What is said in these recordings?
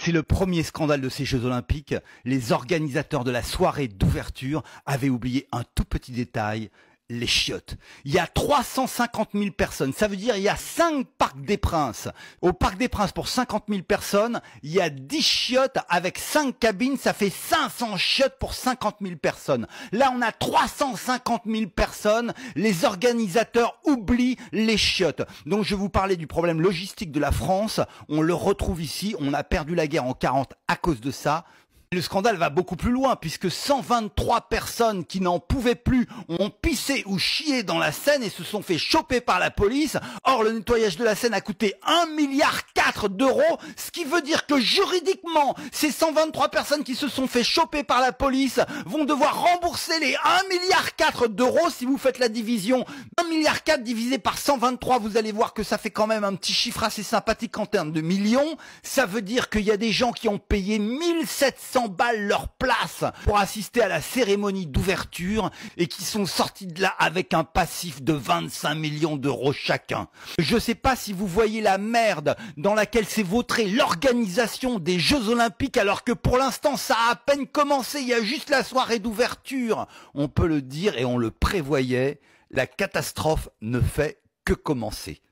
C'est le premier scandale de ces Jeux Olympiques. Les organisateurs de la soirée d'ouverture avaient oublié un tout petit détail, les chiottes. Il y a 350 000 personnes, ça veut dire il y a 5 Parcs des Princes. Au Parc des Princes, pour 50 000 personnes, il y a 10 chiottes avec 5 cabines, ça fait 500 chiottes pour 50 000 personnes. Là, on a 350 000 personnes, les organisateurs oublient les chiottes. Donc, je vous parlais du problème logistique de la France, on le retrouve ici, on a perdu la guerre en 40 à cause de ça. Le scandale va beaucoup plus loin puisque 123 personnes qui n'en pouvaient plus ont pissé ou chié dans la Seine et se sont fait choper par la police. Or, le nettoyage de la Seine a coûté 1,4 milliard d'euros, ce qui veut dire que juridiquement, ces 123 personnes qui se sont fait choper par la police vont devoir rembourser les 1,4 milliard d'euros. Si vous faites la division, 1,4 milliard divisé par 123, vous allez voir que ça fait quand même un petit chiffre assez sympathique en termes de millions. Ça veut dire qu'il y a des gens qui ont payé 1700 balles leur place pour assister à la cérémonie d'ouverture et qui sont sortis de là avec un passif de 25 millions d'euros chacun. Je sais pas si vous voyez la merde dans laquelle s'est vautrée l'organisation des Jeux Olympiques alors que pour l'instant ça a à peine commencé, il y a juste la soirée d'ouverture. On peut le dire et on le prévoyait, la catastrophe ne fait que commencer.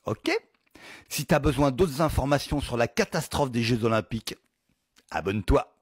Ok ? Si tu as besoin d'autres informations sur la catastrophe des Jeux Olympiques, abonne-toi.